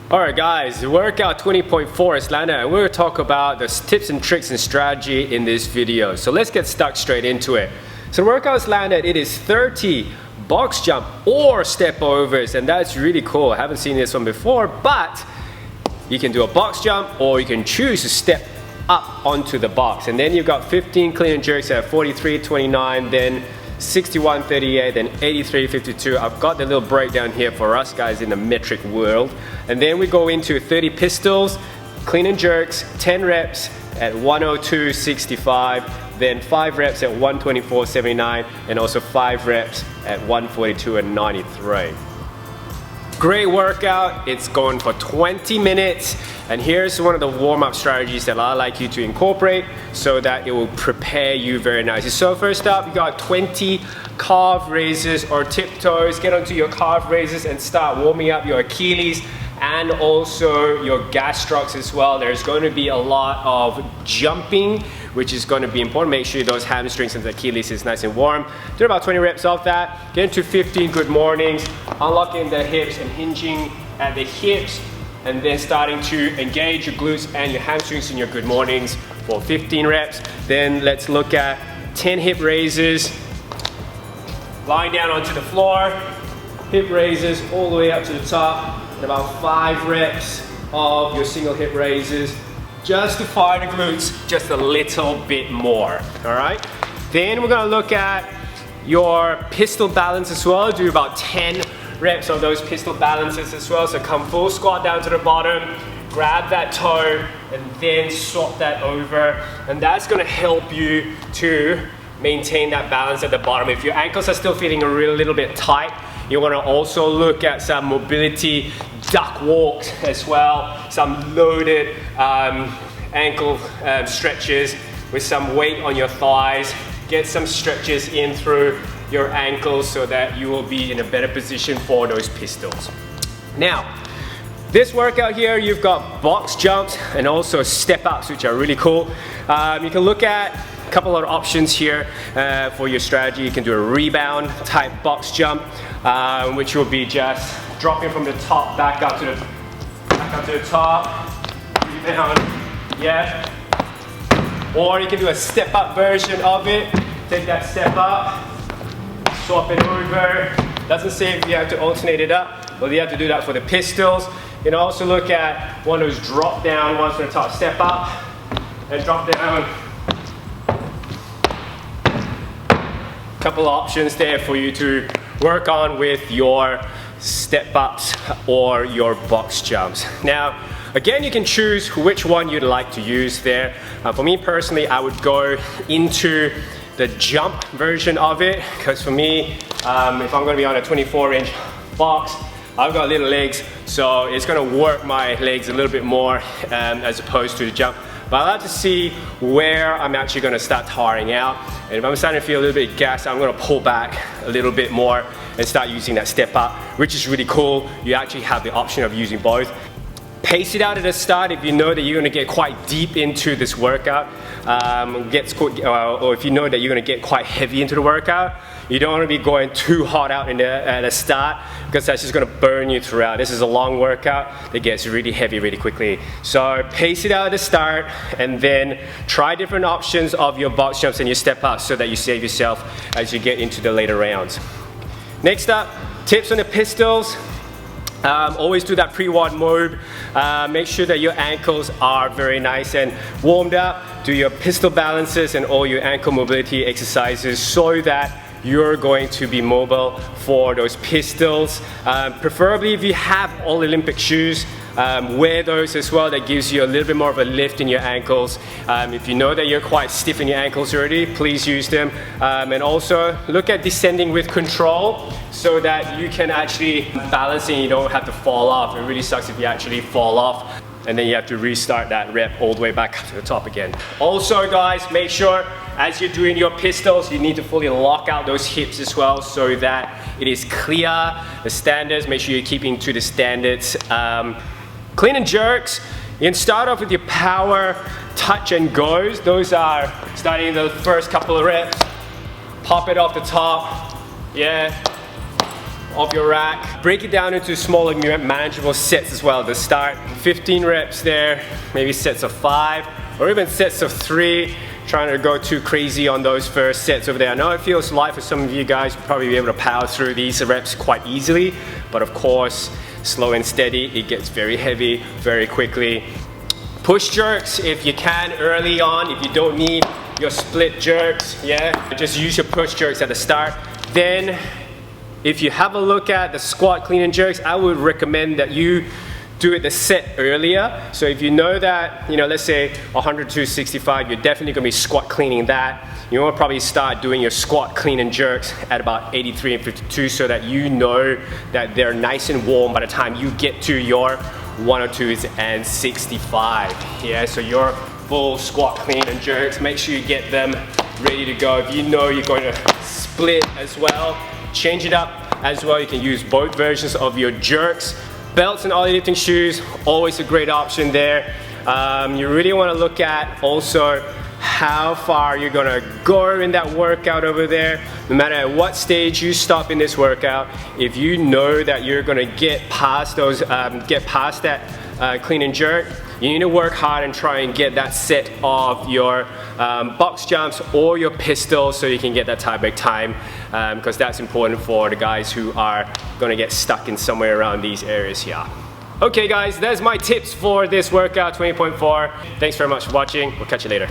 Alright guys, workout 20.4 is landed and we're going to talk about the tips and tricks and strategy in this video. So let's get stuck straight into it. So the workout is landed, it is 30 box jump or step overs, and that's really cool. I haven't seen this one before, but you can do a box jump or you can choose to step up onto the box. And then you've got 15 clean and jerks at 43.29, then 61.38, then 83.52. I've got the little breakdown here for us guys in the metric world. And then we go into 30 pistols, clean and jerks, 10 reps at 102.65, then 5 reps at 124.79, and also 5 reps at 142.93. Great workout. It's going for 20 minutes. And here's one of the warm-up strategies that I like you to incorporate so that it will prepare you very nicely. So first up, you got 20 calf raises or tiptoes. Get onto your calf raises and start warming up your Achilles and also your gastrocs as well. There's going to be a lot of jumping, which is going to be important. Make sure those hamstrings and the Achilles is nice and warm. Do about 20 reps of that. Get into 15 good mornings, unlocking the hips and hinging at the hips, and then starting to engage your glutes and your hamstrings in your good mornings for 15 reps. Then let's look at 10 hip raises, lying down onto the floor, hip raises all the way up to the top, and about 5 reps of your single hip raises, just to fire the glutes just a little bit more, all right? Then we're gonna look at your pistol balance as well. Do about 10 reps of those pistol balances as well. So come full squat down to the bottom, grab that toe, and then swap that over. And that's gonna help you to maintain that balance at the bottom. If your ankles are still feeling a little bit tight, you want to also look at some mobility duck walks as well, some loaded ankle stretches with some weight on your thighs. Get some stretches in through your ankles so that you will be in a better position for those pistols. Now, this workout here, you've got box jumps and also step ups, which are really cool. You can look at a couple of options here for your strategy. You can do a rebound type box jump, which will be just dropping from the top back up to the top, rebound, yeah. Or you can do a step up version of it. Take that step up, swap it over. Doesn't say if you have to alternate it up, but you have to do that for the pistols. You can also look at one of those drop down ones from the top. Step up and drop down. Couple options there for you to work on with your step ups or your box jumps. Now, again, you can choose which one you'd like to use there. For me personally, I would go into the jump version of it, because for me, if I'm going to be on a 24-inch box, I've got little legs, so it's going to work my legs a little bit more as opposed to the jump. But I like to see where I'm actually going to start tiring out. And if I'm starting to feel a little bit gassed, I'm going to pull back a little bit more and start using that step up, which is really cool. You actually have the option of using both. Pace it out at the start if you know that you're going to get quite deep into this workout. Or if you know that you're going to get quite heavy into the workout, you don't want to be going too hot out at the start, because that's just going to burn you throughout. This is a long workout that gets really heavy really quickly. So pace it out at the start and then try different options of your box jumps and your step ups so that you save yourself as you get into the later rounds. Next up, tips on the pistols. Always do that pre-WOD mode. Make sure that your ankles are very nice and warmed up. Do your pistol balances and all your ankle mobility exercises so that you're going to be mobile for those pistols. Preferably if you have all Olympic shoes, wear those as well. That gives you a little bit more of a lift in your ankles. If you know that you're quite stiff in your ankles already, please use them. And also look at descending with control so that you can actually balance and you don't have to fall off. It really sucks if you actually fall off and then you have to restart that rep all the way back to the top again. Also guys, make sure as you're doing your pistols, you need to fully lock out those hips as well so that it is clear. The standards, make sure you're keeping to the standards. Clean and jerks, you can start off with your power, touch and goes. Those are starting the first couple of reps. Pop it off the top, yeah. of your rack. Break it down into smaller, manageable sets as well to start. 15 reps there, maybe sets of 5, or even sets of 3. Trying to go too crazy on those first sets over there. I know it feels light for some of you guys. You'll probably be able to power through these reps quite easily, but of course, slow and steady, it gets very heavy very quickly. Push jerks if you can early on, if you don't need your split jerks, yeah, just use your push jerks at the start. Then, if you have a look at the squat clean and jerks, I would recommend that you do it the set earlier. So if you know that, let's say 100 to 65, you're definitely gonna be squat cleaning that. You want to probably start doing your squat clean and jerks at about 83 and 52 so that you know that they're nice and warm by the time you get to your 102s and 65. Yeah, so your full squat clean and jerks, make sure you get them ready to go. If you know you're going to split as well, change it up as well. You can use both versions of your jerks. Belts and Ollie lifting shoes, always a great option there. You really want to look at also how far you're gonna go in that workout over there. No matter at what stage you stop in this workout, if you know that you're gonna get past those, that clean and jerk, you need to work hard and try and get that set of your box jumps or your pistols so you can get that tie break time, because that's important for the guys who are gonna get stuck in somewhere around these areas here. Okay guys, that's my tips for this workout 20.4. Thanks very much for watching. We'll catch you later.